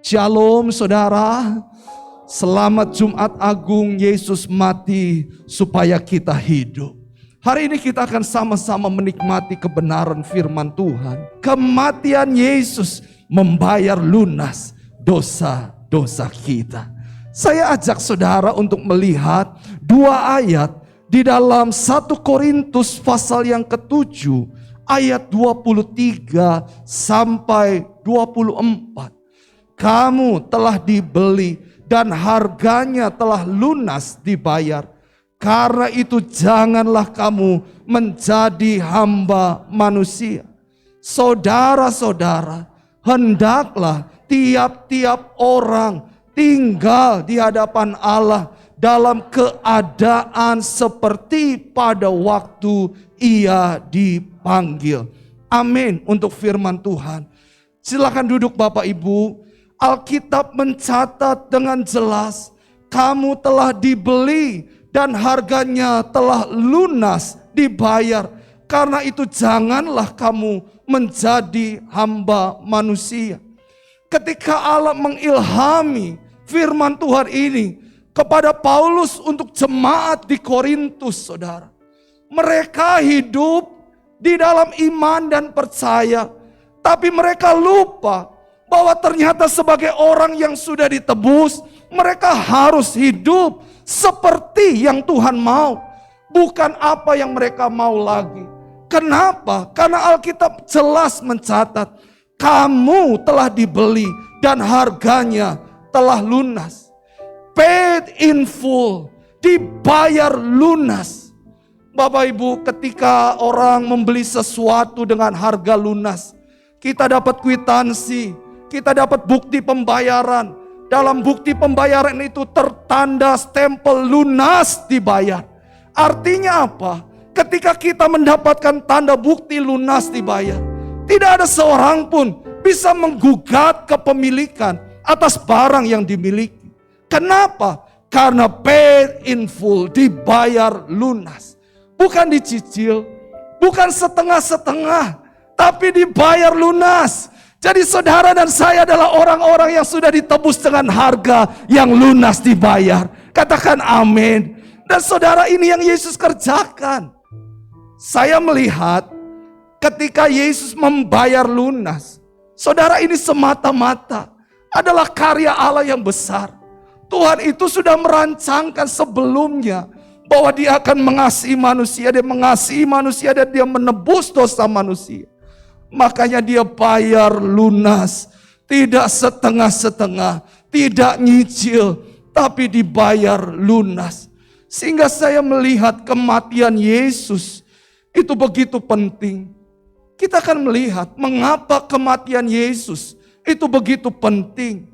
Shalom saudara, selamat Jumat Agung. Yesus mati supaya kita hidup. Hari ini kita akan sama-sama menikmati kebenaran firman Tuhan. Kematian Yesus membayar lunas dosa-dosa kita. Saya ajak saudara untuk melihat dua ayat di dalam 1 Korintus pasal yang ke-7 ayat 23 sampai 24. Kamu telah dibeli dan harganya telah lunas dibayar. Karena itu janganlah kamu menjadi hamba manusia. Saudara-saudara, hendaklah tiap-tiap orang tinggal di hadapan Allah dalam keadaan seperti pada waktu ia dipanggil. Amin untuk firman Tuhan. Silakan duduk Bapak Ibu. Alkitab mencatat dengan jelas, kamu telah dibeli dan harganya telah lunas dibayar. Karena itu janganlah kamu menjadi hamba manusia. Ketika Allah mengilhami firman Tuhan ini kepada Paulus untuk jemaat di Korintus, saudara, mereka hidup di dalam iman dan percaya, tapi mereka lupa bahwa ternyata sebagai orang yang sudah ditebus, mereka harus hidup seperti yang Tuhan mau, bukan apa yang mereka mau lagi. Kenapa? Karena Alkitab jelas mencatat, kamu telah dibeli dan harganya telah lunas. Paid in full, dibayar lunas. Bapak Ibu, ketika orang membeli sesuatu dengan harga lunas, kita dapat kwitansi, kita dapat bukti pembayaran. Dalam bukti pembayaran itu tertanda stempel lunas dibayar. Artinya apa? Ketika kita mendapatkan tanda bukti lunas dibayar, tidak ada seorang pun bisa menggugat kepemilikan atas barang yang dimiliki. Kenapa? Karena paid in full, dibayar lunas. Bukan dicicil, bukan setengah-setengah, tapi dibayar lunas. Jadi saudara dan saya adalah orang-orang yang sudah ditebus dengan harga yang lunas dibayar. Katakan amin. Dan saudara, ini yang Yesus kerjakan. Saya melihat ketika Yesus membayar lunas, saudara, ini semata-mata adalah karya Allah yang besar. Tuhan itu sudah merancangkan sebelumnya bahwa dia akan mengasihi manusia. Dia mengasihi manusia dan dia menebus dosa manusia. Makanya dia bayar lunas, tidak setengah-setengah, tidak nyicil, tapi dibayar lunas. Sehingga saya melihat kematian Yesus itu begitu penting. Kita akan melihat mengapa kematian Yesus itu begitu penting.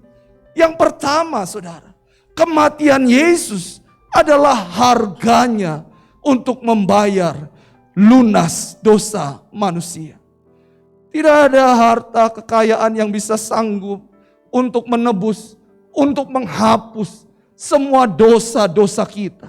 Yang pertama, saudara, kematian Yesus adalah harganya untuk membayar lunas dosa manusia. Tidak ada harta kekayaan yang bisa sanggup untuk menebus, untuk menghapus semua dosa-dosa kita.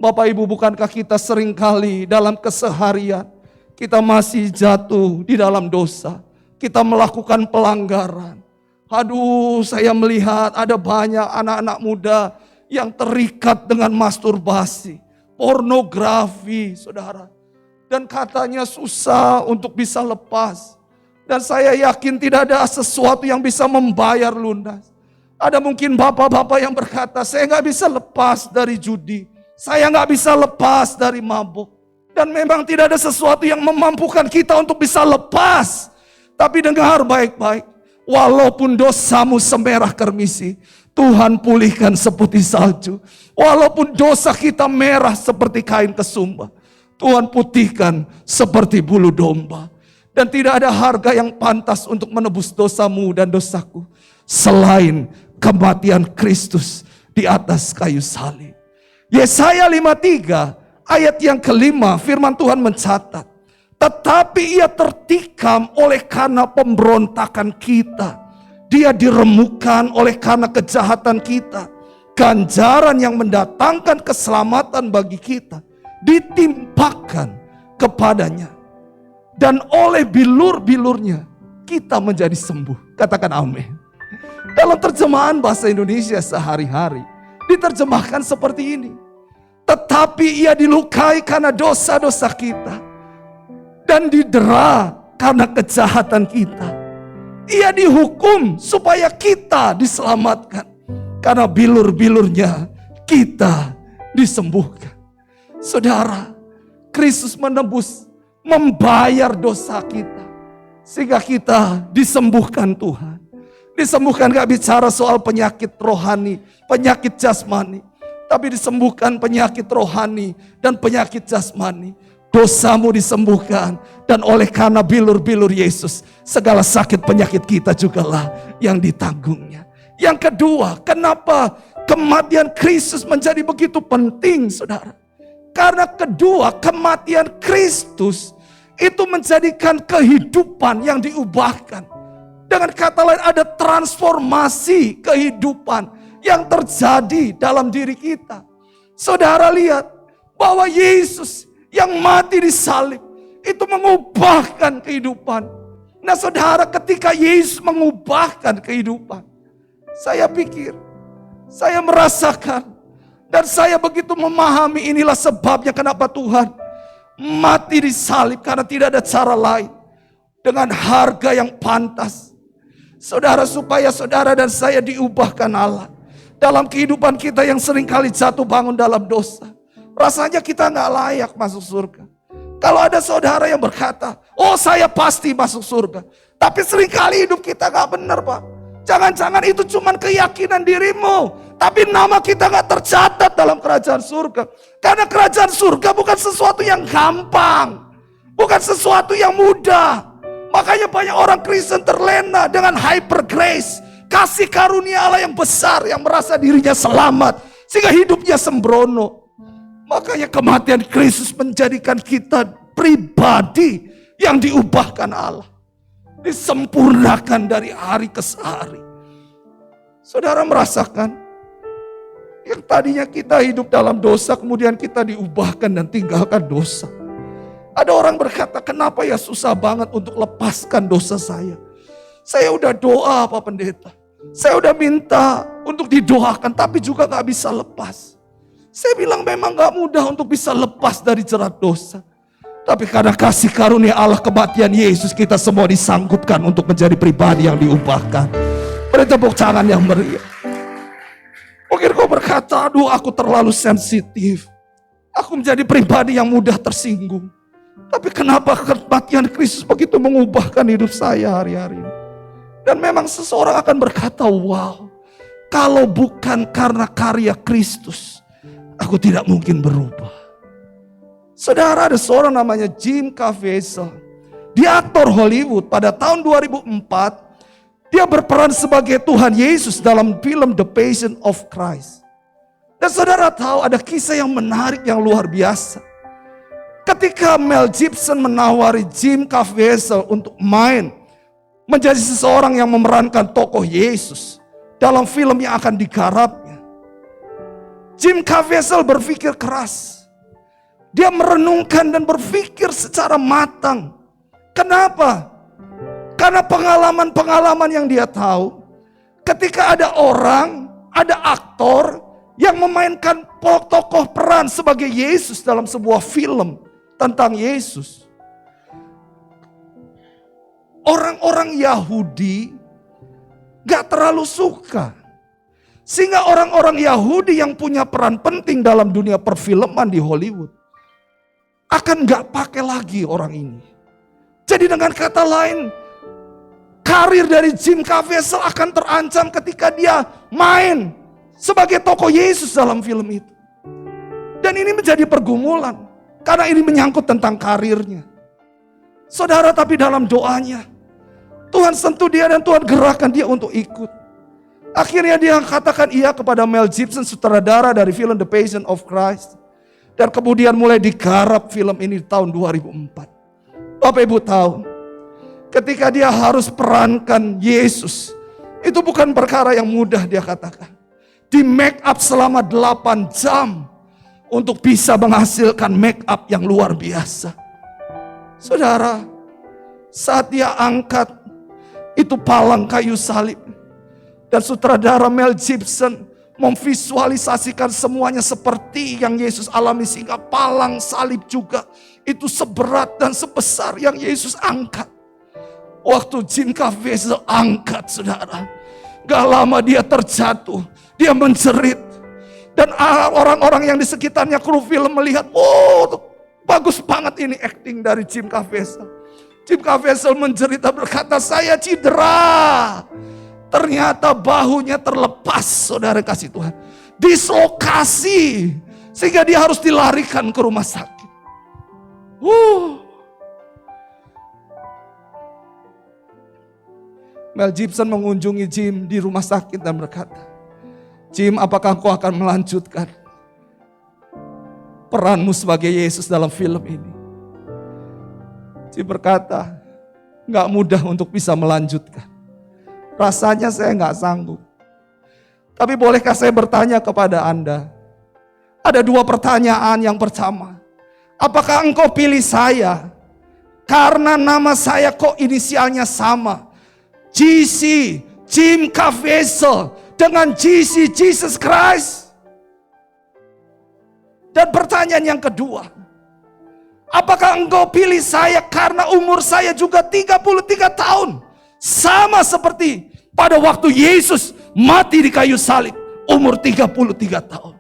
Bapak Ibu, bukankah kita seringkali dalam keseharian kita masih jatuh di dalam dosa, kita melakukan pelanggaran. Aduh, saya melihat ada banyak anak-anak muda yang terikat dengan masturbasi, pornografi, saudara. Dan katanya susah untuk bisa lepas. Dan saya yakin tidak ada sesuatu yang bisa membayar lunas. Ada mungkin bapak-bapak yang berkata, saya gak bisa lepas dari judi, saya gak bisa lepas dari mabuk. Dan memang tidak ada sesuatu yang memampukan kita untuk bisa lepas. Tapi dengar baik-baik, walaupun dosamu semerah kermisi, Tuhan pulihkan seperti salju. Walaupun dosa kita merah seperti kain kesumba, Tuhan putihkan seperti bulu domba. Dan tidak ada harga yang pantas untuk menebus dosamu dan dosaku selain kematian Kristus di atas kayu salib. Yesaya 53 ayat yang kelima, firman Tuhan mencatat, tetapi ia tertikam oleh karena pemberontakan kita, dia diremukkan oleh karena kejahatan kita, ganjaran yang mendatangkan keselamatan bagi kita ditimpakan kepadanya. Dan oleh bilur-bilurnya kita menjadi sembuh. Katakan amin. Dalam terjemahan bahasa Indonesia sehari-hari diterjemahkan seperti ini. Tetapi ia dilukai karena dosa-dosa kita dan didera karena kejahatan kita. Ia dihukum supaya kita diselamatkan. Karena bilur-bilurnya kita disembuhkan. Saudara, Kristus menebus, membayar dosa kita, sehingga kita disembuhkan Tuhan. Disembuhkan gak bicara soal penyakit rohani, penyakit jasmani, tapi disembuhkan penyakit rohani dan penyakit jasmani. Dosamu disembuhkan, dan oleh karena bilur-bilur Yesus, segala sakit penyakit kita jugalah yang ditanggungnya. Yang kedua, kenapa kematian Kristus menjadi begitu penting, saudara? Karena kedua, kematian Kristus itu menjadikan kehidupan yang diubahkan. Dengan kata lain, ada transformasi kehidupan yang terjadi dalam diri kita. Saudara lihat bahwa Yesus yang mati di salib itu mengubahkan kehidupan. Nah saudara, ketika Yesus mengubahkan kehidupan, saya pikir, saya merasakan, dan saya begitu memahami, inilah sebabnya kenapa Tuhan mati di salib, karena tidak ada cara lain. Dengan harga yang pantas, saudara, supaya saudara dan saya diubahkan Allah. Dalam kehidupan kita yang seringkali jatuh bangun dalam dosa, rasanya kita gak layak masuk surga. Kalau ada saudara yang berkata, oh saya pasti masuk surga, tapi seringkali hidup kita gak benar, Pak. Jangan-jangan itu cuma keyakinan dirimu, tapi nama kita gak tercatat dalam kerajaan surga. Karena kerajaan surga bukan sesuatu yang gampang, bukan sesuatu yang mudah. Makanya banyak orang Kristen terlena dengan hyper grace, kasih karunia Allah yang besar, yang merasa dirinya selamat, sehingga hidupnya sembrono. Makanya kematian Kristus menjadikan kita pribadi yang diubahkan Allah, disempurnakan dari hari ke hari. Saudara merasakan, yang tadinya kita hidup dalam dosa, kemudian kita diubahkan dan tinggalkan dosa. Ada orang berkata, kenapa ya susah banget untuk lepaskan dosa saya? Saya udah doa Pak Pendeta, saya udah minta untuk didoakan, tapi juga gak bisa lepas. Saya bilang memang gak mudah untuk bisa lepas dari jerat dosa. Tapi karena kasih karunia Allah, kematian Yesus, kita semua disanggupkan untuk menjadi pribadi yang diubahkan. Beri tepuk tangan yang meriah. Mungkin kau berkata, aduh aku terlalu sensitif, aku menjadi pribadi yang mudah tersinggung. Tapi kenapa kematian Kristus begitu mengubahkan hidup saya hari-hari ini? Dan memang seseorang akan berkata, wow, kalau bukan karena karya Kristus, aku tidak mungkin berubah. Saudara, ada seorang namanya Jim Caviezel. Dia aktor Hollywood. Pada tahun 2004, dia berperan sebagai Tuhan Yesus dalam film The Passion of Christ. Dan saudara tahu ada kisah yang menarik, yang luar biasa. Ketika Mel Gibson menawari Jim Caviezel untuk main menjadi seseorang yang memerankan tokoh Yesus dalam film yang akan digarapnya, Jim Caviezel berpikir keras. Dia merenungkan dan berpikir secara matang. Kenapa? Karena pengalaman-pengalaman yang dia tahu, ketika ada orang, ada aktor yang memainkan tokoh peran sebagai Yesus dalam sebuah film tentang Yesus, orang-orang Yahudi gak terlalu suka. Sehingga orang-orang Yahudi yang punya peran penting dalam dunia perfilman di Hollywood akan gak pakai lagi orang ini. Jadi dengan kata lain, karir dari Jim Caviezel akan terancam ketika dia main sebagai tokoh Yesus dalam film itu. Dan ini menjadi pergumulan, karena ini menyangkut tentang karirnya. Saudara, tapi dalam doanya, Tuhan sentuh dia dan Tuhan gerakkan dia untuk ikut. Akhirnya dia katakan iya kepada Mel Gibson, sutradara dari film The Passion of Christ. Dan kemudian mulai digarap film ini di tahun 2004. Bapak Ibu tahu, ketika dia harus perankan Yesus, itu bukan perkara yang mudah, dia katakan. Di make up selama 8 jam untuk bisa menghasilkan make up yang luar biasa. Saudara, saat dia angkat itu palang kayu salib, Dan sutradara Mel Gibson memvisualisasikan semuanya seperti yang Yesus alami, sehingga palang salib juga itu seberat dan sebesar yang Yesus angkat. Waktu Jim Caviezel angkat, saudara, gak lama dia terjatuh, dia menjerit. Dan orang-orang yang di sekitarnya, kru film melihat, oh bagus banget ini acting dari Jim Caviezel. Jim Caviezel menjerit dan berkata, saya cedera. Ternyata bahunya terlepas, saudara kasih Tuhan. Dislokasi. Sehingga dia harus dilarikan ke rumah sakit. Mel Gibson mengunjungi Jim di rumah sakit dan berkata, Jim, apakah kau akan melanjutkan peranmu sebagai Yesus dalam film ini? Jim berkata, gak mudah untuk bisa melanjutkan. Rasanya saya gak sanggup. Tapi bolehkah saya bertanya kepada Anda? Ada dua pertanyaan. Yang pertama, apakah engkau pilih saya karena nama saya kok inisialnya sama? GC, Jim Caviezel, dengan GC, Jesus Christ? Dan pertanyaan yang kedua, apakah engkau pilih saya karena umur saya juga 33 tahun? Sama seperti pada waktu Yesus mati di kayu salib, umur 33 tahun.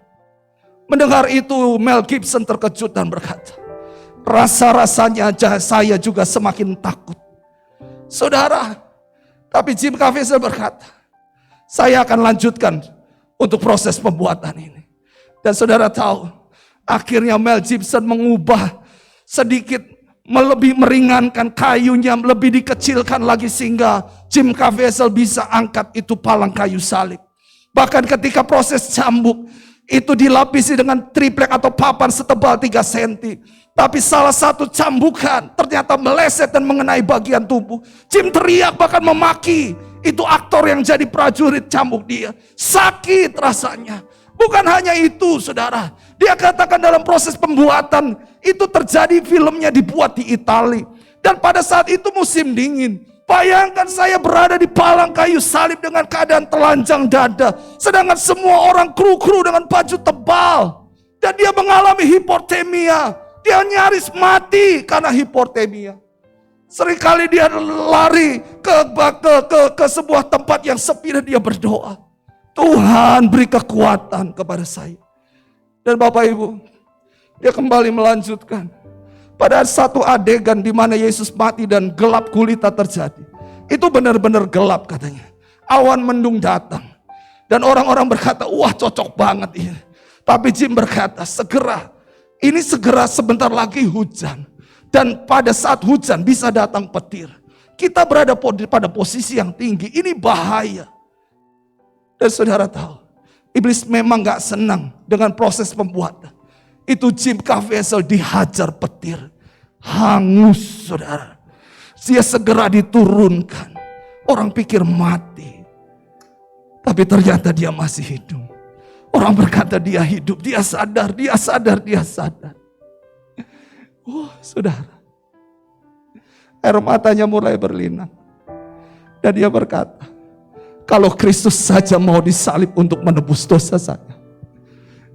Mendengar itu Mel Gibson terkejut dan berkata, rasa-rasanya saya juga semakin takut. Saudara, tapi Jim Caviezel berkata, saya akan lanjutkan untuk proses pembuatan ini. Dan saudara tahu, akhirnya Mel Gibson mengubah sedikit, lebih meringankan kayunya, lebih dikecilkan lagi sehingga Jim Caviezel bisa angkat itu palang kayu salib. Bahkan ketika proses cambuk, itu dilapisi dengan triplek atau papan setebal 3 cm. Tapi salah satu cambukan ternyata meleset dan mengenai bagian tubuh. Jim teriak, bahkan memaki itu aktor yang jadi prajurit cambuk dia. Sakit rasanya. Bukan hanya itu, saudara. Dia katakan dalam proses pembuatan itu terjadi, filmnya dibuat di Italia. Dan pada saat itu musim dingin. Bayangkan saya berada di palang kayu salib dengan keadaan telanjang dada. Sedangkan semua orang kru-kru dengan baju tebal. Dan dia mengalami hipotermia. Dia nyaris mati karena hipotermia. Seringkali dia lari ke sebuah tempat yang sepi dan dia berdoa, Tuhan beri kekuatan kepada saya. Dan Bapak Ibu, dia kembali melanjutkan. Pada satu adegan di mana Yesus mati dan gelap gulita terjadi. Itu benar-benar gelap katanya. Awan mendung datang. Dan orang-orang berkata, wah cocok banget ini. Tapi Jim berkata, ini segera sebentar lagi hujan. Dan pada saat hujan bisa datang petir. Kita berada pada posisi yang tinggi, ini bahaya. Dan saudara tahu, iblis memang gak senang dengan proses pembuatan. Itu Jim Caviezel dihajar petir. Hangus, saudara. Dia segera diturunkan. Orang pikir mati. Tapi ternyata dia masih hidup. Orang berkata dia hidup, dia sadar, dia sadar, dia sadar. Wah, saudara. Air matanya mulai berlinang. Dan dia berkata, kalau Kristus saja mau disalib untuk menebus dosa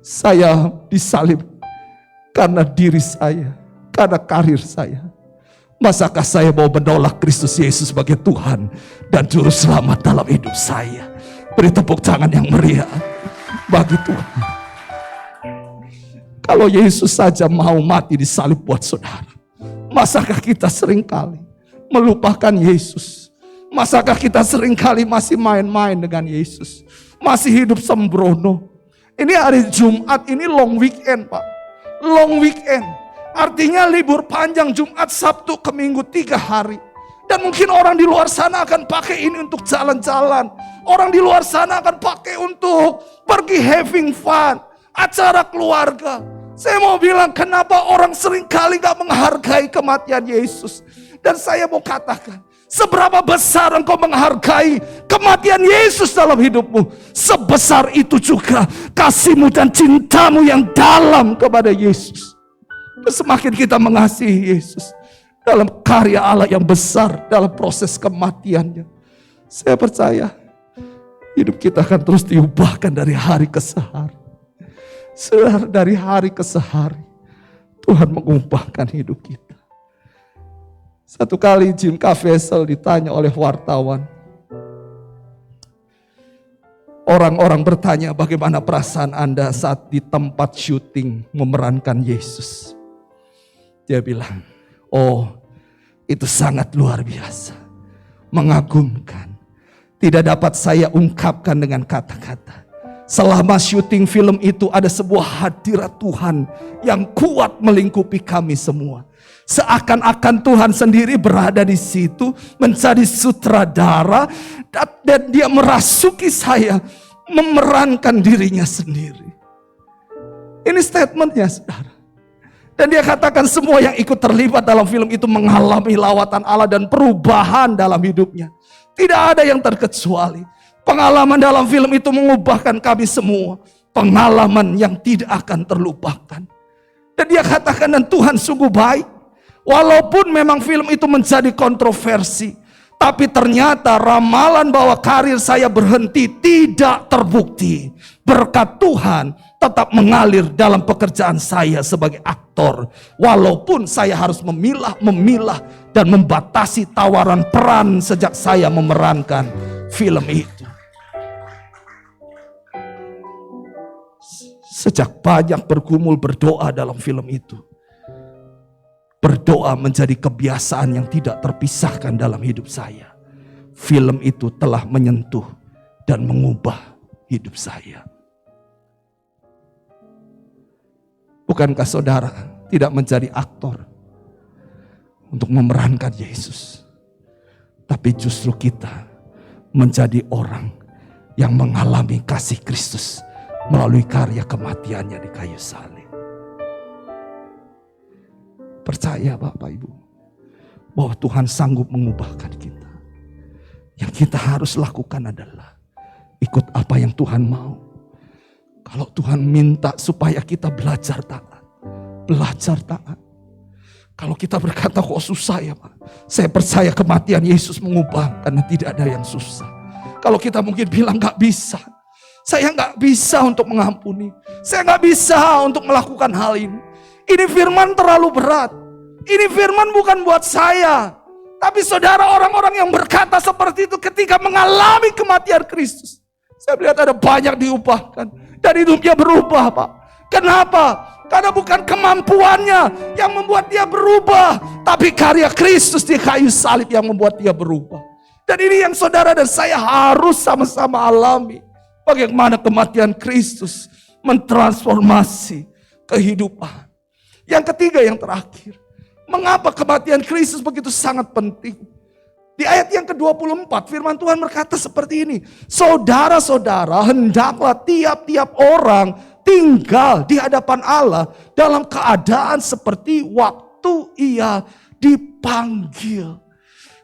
saya disalib karena diri saya, karena karir saya. Masakah saya mau menolak Kristus Yesus sebagai Tuhan dan Juru Selamat dalam hidup saya? Beri tepuk tangan yang meriah bagi Tuhan. Kalau Yesus saja mau mati disalib buat saudara, masakah kita seringkali melupakan Yesus? Masakah kita seringkali masih main-main dengan Yesus? Masih hidup sembrono? Ini hari Jumat, ini long weekend Pak. Long weekend. Artinya libur panjang Jumat, Sabtu ke Minggu 3 hari. Dan mungkin orang di luar sana akan pakai ini untuk jalan-jalan. Orang di luar sana akan pakai untuk pergi having fun. Acara keluarga. Saya mau bilang kenapa orang seringkali gak menghargai kematian Yesus. Dan saya mau katakan, seberapa besar engkau menghargai kematian Yesus dalam hidupmu, sebesar itu juga kasihmu dan cintamu yang dalam kepada Yesus. Semakin kita mengasihi Yesus dalam karya Allah yang besar dalam proses kematiannya, saya percaya hidup kita akan terus diubahkan dari hari ke hari. Saudara, dari hari ke hari Tuhan mengubahkan hidup kita. Satu kali Jim Caviezel ditanya oleh wartawan. Orang-orang bertanya, bagaimana perasaan Anda saat di tempat syuting memerankan Yesus? Dia bilang, oh itu sangat luar biasa, mengagumkan. Tidak dapat saya ungkapkan dengan kata-kata. Selama syuting film itu ada sebuah hadirat Tuhan yang kuat melingkupi kami semua. Seakan-akan Tuhan sendiri berada di situ menjadi sutradara dan dia merasuki saya memerankan dirinya sendiri. Ini statementnya, saudara. Dan dia katakan semua yang ikut terlibat dalam film itu mengalami lawatan Allah dan perubahan dalam hidupnya. Tidak ada yang terkecuali. Pengalaman dalam film itu mengubahkan kami semua. Pengalaman yang tidak akan terlupakan. Dan dia katakan, dan Tuhan sungguh baik. Walaupun memang film itu menjadi kontroversi, tapi ternyata ramalan bahwa karir saya berhenti tidak terbukti. Berkat Tuhan tetap mengalir dalam pekerjaan saya sebagai aktor. Walaupun saya harus memilah dan membatasi tawaran peran sejak saya memerankan film itu. Sejak banyak bergumul berdoa dalam film itu, berdoa menjadi kebiasaan yang tidak terpisahkan dalam hidup saya. Film itu telah menyentuh dan mengubah hidup saya. Bukankah saudara tidak menjadi aktor untuk memerankan Yesus, tapi justru kita menjadi orang yang mengalami kasih Kristus melalui karya kematiannya di kayu salib. Percaya Bapak Ibu bahwa Tuhan sanggup mengubahkan kita. Yang kita harus lakukan adalah ikut apa yang Tuhan mau. Kalau Tuhan minta supaya kita belajar taat, belajar taat. Kalau kita berkata kok susah ya Pak, saya percaya kematian Yesus mengubah, karena tidak ada yang susah. Kalau kita mungkin bilang gak bisa, saya gak bisa untuk mengampuni, saya gak bisa untuk melakukan hal ini. Ini firman terlalu berat. Ini firman bukan buat saya. Tapi saudara, orang-orang yang berkata seperti itu ketika mengalami kematian Kristus, saya melihat ada banyak diubahkan. Dan hidupnya berubah Pak. Kenapa? Karena bukan kemampuannya yang membuat dia berubah, tapi karya Kristus di kayu salib yang membuat dia berubah. Dan ini yang saudara dan saya harus sama-sama alami. Bagaimana kematian Kristus mentransformasi kehidupan. Yang ketiga, yang terakhir, mengapa kematian Kristus begitu sangat penting? Di ayat yang ke-24 firman Tuhan berkata seperti ini. Saudara-saudara, hendaklah tiap-tiap orang tinggal di hadapan Allah dalam keadaan seperti waktu ia dipanggil.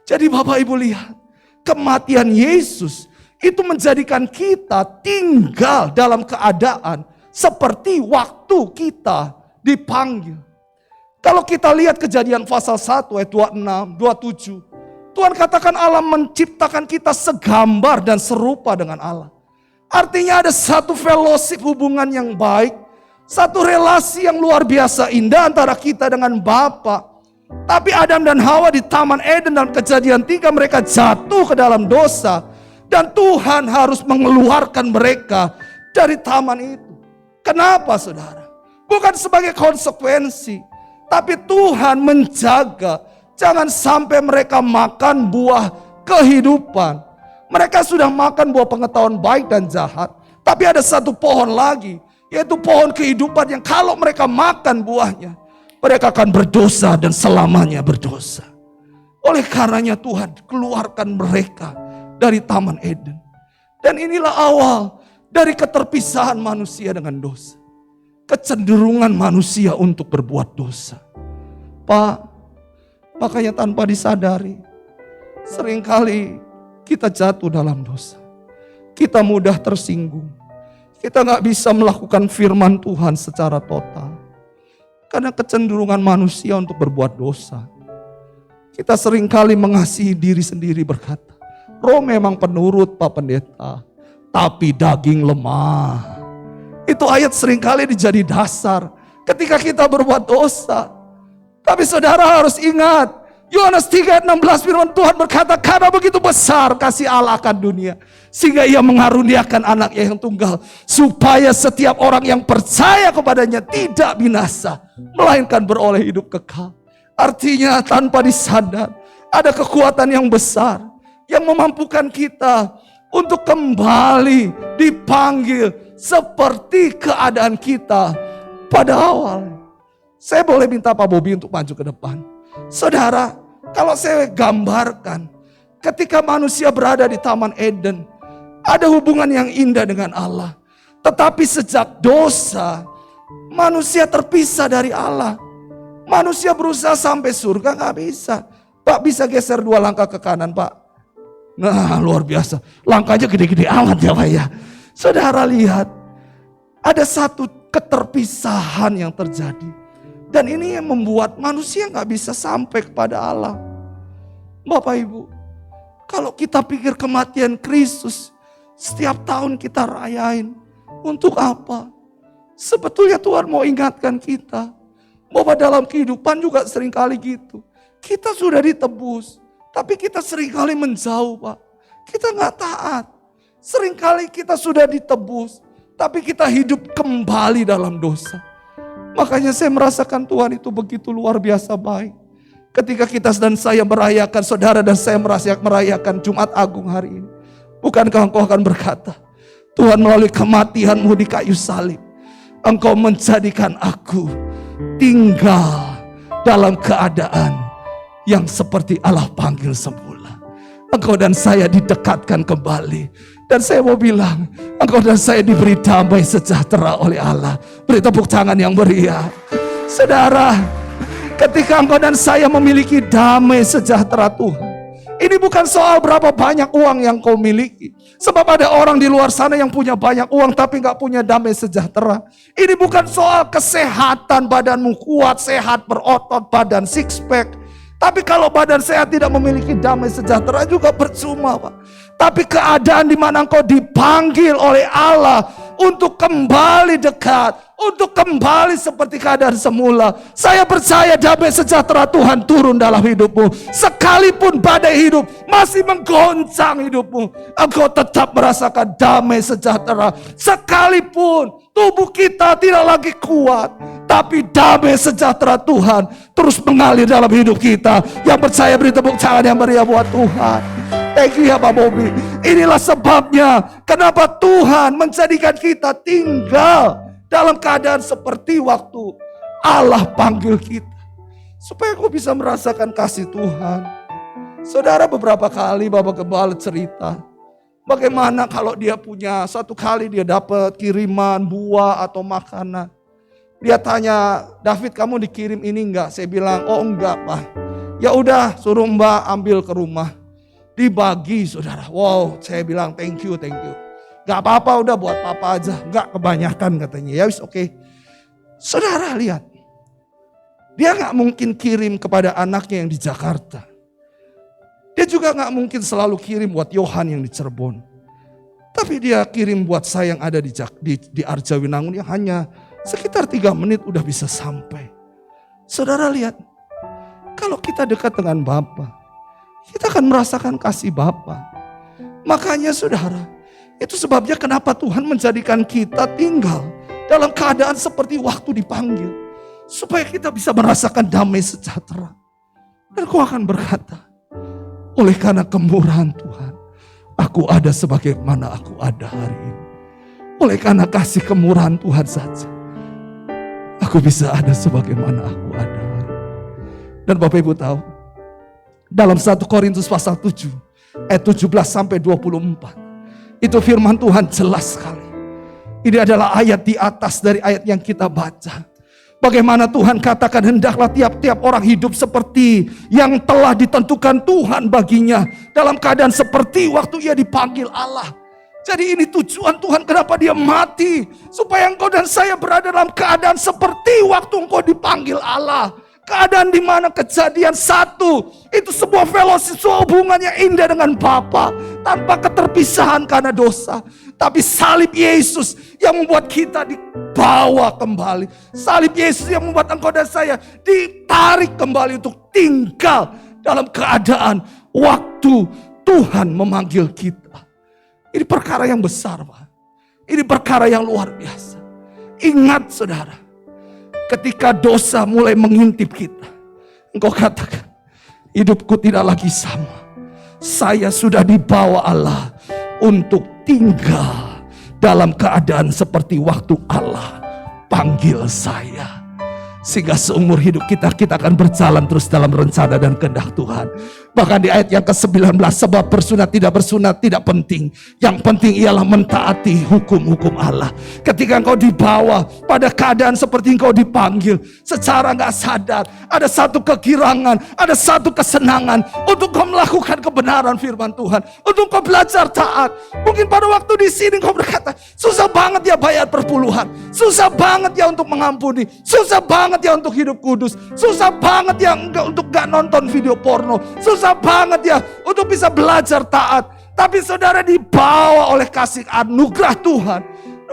Jadi Bapak Ibu lihat, kematian Yesus itu menjadikan kita tinggal dalam keadaan seperti waktu kita dipanggil. Kalau kita lihat Kejadian pasal 1 ayat 26, 27. Tuhan katakan Allah menciptakan kita segambar dan serupa dengan Allah. Artinya ada satu fellowship, hubungan yang baik. Satu relasi yang luar biasa indah antara kita dengan Bapa. Tapi Adam dan Hawa di Taman Eden dalam Kejadian 3 mereka jatuh ke dalam dosa. Dan Tuhan harus mengeluarkan mereka dari taman itu. Kenapa saudara? Bukan sebagai konsekuensi. Tapi Tuhan menjaga jangan sampai mereka makan buah kehidupan. Mereka sudah makan buah pengetahuan baik dan jahat. Tapi ada satu pohon lagi, yaitu pohon kehidupan yang kalau mereka makan buahnya, mereka akan berdosa dan selamanya berdosa. Oleh karenanya Tuhan keluarkan mereka dari Taman Eden. Dan inilah awal dari keterpisahan manusia dengan dosa. Kecenderungan manusia untuk berbuat dosa. Pak, makanya tanpa disadari, seringkali kita jatuh dalam dosa. Kita mudah tersinggung. Kita gak bisa melakukan firman Tuhan secara total. Karena kecenderungan manusia untuk berbuat dosa. Kita seringkali mengasihi diri sendiri berkata, roh memang penurut Pak Pendeta. tapi daging lemah. Itu ayat seringkali dijadi dasar ketika kita berbuat dosa. Tapi saudara harus ingat, Yohanes 3:16 firman Tuhan berkata, karena begitu besar kasih Allah akan dunia, sehingga ia mengaruniakan anaknya yang tunggal, supaya setiap orang yang percaya kepadanya tidak binasa, melainkan beroleh hidup kekal. Artinya tanpa disadar, ada kekuatan yang besar yang memampukan kita untuk kembali dipanggil seperti keadaan kita pada awal. Saya boleh minta Pak Bobi untuk maju ke depan. Saudara, kalau saya gambarkan ketika manusia berada di Taman Eden, ada hubungan yang indah dengan Allah. Tetapi sejak dosa, manusia terpisah dari Allah. Manusia berusaha sampai surga, gak bisa. Pak, bisa geser 2 langkah ke kanan, Pak? Nah, luar biasa. Langkahnya gede-gede amat ya, Pak ya. Saudara lihat, ada satu keterpisahan yang terjadi. Dan ini yang membuat manusia gak bisa sampai kepada Allah. Bapak Ibu, kalau kita pikir kematian Kristus setiap tahun kita rayain, untuk apa? Sebetulnya Tuhan mau ingatkan kita bahwa dalam kehidupan juga seringkali gitu. Kita sudah ditebus, tapi kita seringkali menjauh, Pak. Kita gak taat. Seringkali kita sudah ditebus, tapi kita hidup kembali dalam dosa. Makanya saya merasakan Tuhan itu begitu luar biasa baik. Ketika kita dan saya merayakan, saudara dan saya merayakan Jumat Agung hari ini. Bukankah engkau akan berkata, Tuhan melalui kematian-Mu di kayu salib, Engkau menjadikan aku tinggal dalam keadaan yang seperti Allah panggil semula. Engkau dan saya didekatkan kembali. Dan saya mau bilang, engkau dan saya diberi damai sejahtera oleh Allah. Beri tepuk tangan yang meriah. Saudara, ketika engkau dan saya memiliki damai sejahtera Tuhan, ini bukan soal berapa banyak uang yang kau miliki. Sebab ada orang di luar sana yang punya banyak uang tapi gak punya damai sejahtera. Ini bukan soal kesehatan, badanmu kuat, sehat, berotot, badan six pack. Tapi kalau badan sehat tidak memiliki damai sejahtera juga percuma, Pak. Tapi keadaan di mana engkau dipanggil oleh Allah untuk kembali dekat, untuk kembali seperti keadaan semula. Saya percaya damai sejahtera Tuhan turun dalam hidupmu. Sekalipun badai hidup masih menggoncang hidupmu, engkau tetap merasakan damai sejahtera. Sekalipun tubuh kita tidak lagi kuat, tapi damai sejahtera Tuhan terus mengalir dalam hidup kita. Yang percaya beri tepuk tangan yang meriah buat Tuhan. Thank you ya Pak Bobi. Inilah sebabnya kenapa Tuhan menjadikan kita tinggal dalam keadaan seperti waktu Allah panggil kita. Supaya kau bisa merasakan kasih Tuhan. Saudara, beberapa kali Bapak Gembala cerita bagaimana kalau dia punya, suatu kali dia dapat kiriman buah atau makanan. Dia tanya, David kamu dikirim ini enggak? Saya bilang, oh enggak Pak. Ya udah suruh Mbak ambil ke rumah. Dibagi saudara. Wow, saya bilang thank you. Gak apa-apa, udah buat papa aja. Gak kebanyakan katanya. Ya wis oke. Saudara lihat. Dia gak mungkin kirim kepada anaknya yang di Jakarta. Dia juga gak mungkin selalu kirim buat Yohan yang di Cirebon. Tapi dia kirim buat saya yang ada di Arjawinangun yang hanya sekitar 3 menit udah bisa sampai. Saudara lihat. Kalau kita dekat dengan Bapa, kita akan merasakan kasih Bapa. Makanya saudara, itu sebabnya kenapa Tuhan menjadikan kita tinggal dalam keadaan seperti waktu dipanggil. Supaya kita bisa merasakan damai sejahtera. Dan kau akan berkata, oleh karena kemurahan Tuhan, aku ada sebagaimana aku ada hari ini. Oleh karena kasih kemurahan Tuhan saja, aku bisa ada sebagaimana aku ada hari ini. Dan Bapak Ibu tahu, dalam 1 Korintus pasal 7 ayat 17 sampai 24. Itu firman Tuhan jelas sekali. Ini adalah ayat di atas dari ayat yang kita baca. Bagaimana Tuhan katakan hendaklah tiap-tiap orang hidup seperti yang telah ditentukan Tuhan baginya. Dalam keadaan seperti waktu ia dipanggil Allah. Jadi ini tujuan Tuhan kenapa dia mati. Supaya engkau dan saya berada dalam keadaan seperti waktu engkau dipanggil Allah. Keadaan di mana kejadian 1 itu sebuah fellowship, sebuah hubungan yang indah dengan Bapa tanpa keterpisahan karena dosa. Tapi salib Yesus yang membuat kita dibawa kembali. Salib Yesus yang membuat engkau dan saya ditarik kembali untuk tinggal dalam keadaan waktu Tuhan memanggil kita. Ini perkara yang besar, Pak. Ini perkara yang luar biasa. Ingat saudara, ketika dosa mulai mengintip kita, engkau katakan, hidupku tidak lagi sama. Saya sudah dibawa Allah untuk tinggal dalam keadaan seperti waktu Allah panggil saya. Sehingga seumur hidup kita akan berjalan terus dalam rencana dan kehendak Tuhan. Bahkan di ayat yang ke-19, sebab bersunat tidak penting. Yang penting ialah mentaati hukum-hukum Allah. Ketika engkau dibawa pada keadaan seperti engkau dipanggil, secara gak sadar ada satu kegirangan, ada satu kesenangan untuk kau melakukan kebenaran firman Tuhan, untuk kau belajar taat. Mungkin pada waktu di sini kau berkata, susah banget ya bayar perpuluhan, susah banget ya untuk mengampuni, susah banget ya untuk hidup kudus, susah banget ya untuk gak nonton video porno, susah banget ya untuk bisa belajar taat. Tapi saudara dibawa oleh kasih anugerah Tuhan,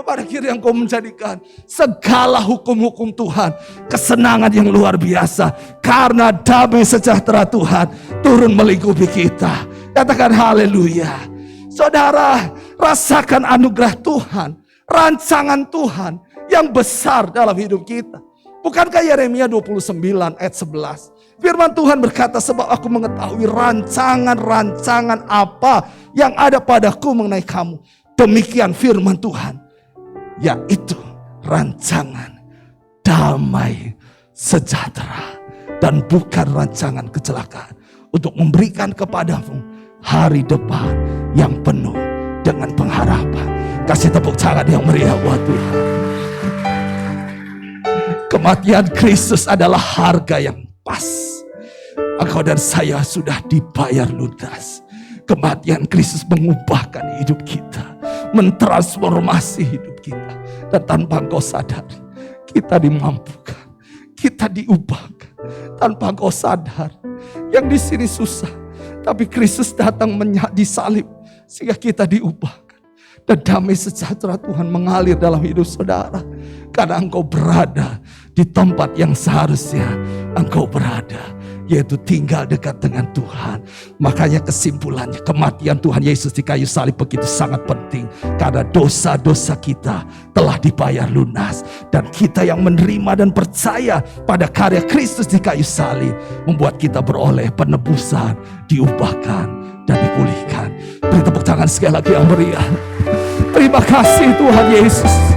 pada akhirnya engkau menjadikan segala hukum-hukum Tuhan kesenangan yang luar biasa. Karena damai sejahtera Tuhan turun melingkupi kita. Katakan haleluya. Saudara, rasakan anugerah Tuhan, rancangan Tuhan yang besar dalam hidup kita. Bukankah Yeremia 29 ayat 11? Firman Tuhan berkata, sebab aku mengetahui rancangan-rancangan apa yang ada padaku mengenai kamu. Demikian firman Tuhan, yaitu rancangan damai sejahtera dan bukan rancangan kecelakaan, untuk memberikan kepadamu hari depan yang penuh dengan pengharapan. Kasih tepuk tangan yang meriah buat Tuhan. Kematian Kristus adalah harga yang pas. Engkau dan saya sudah dibayar lunas. Kematian Kristus mengubahkan hidup kita, mentransformasi hidup kita. Dan tanpa engkau sadari, kita dimampukan, kita diubahkan. Tanpa engkau sadar, yang di sini susah, tapi Kristus datang disalib sehingga kita diubahkan. Dan damai sejahtera Tuhan mengalir dalam hidup saudara, karena engkau berada di tempat yang seharusnya engkau berada, yaitu tinggal dekat dengan Tuhan. Makanya kesimpulannya, kematian Tuhan Yesus di kayu salib begitu sangat penting, karena dosa-dosa kita telah dibayar lunas. Dan kita yang menerima dan percaya pada karya Kristus di kayu salib membuat kita beroleh penebusan, diubahkan dan dipulihkan. Beri tepuk tangan sekali lagi yang meriah. Terima kasih Tuhan Yesus.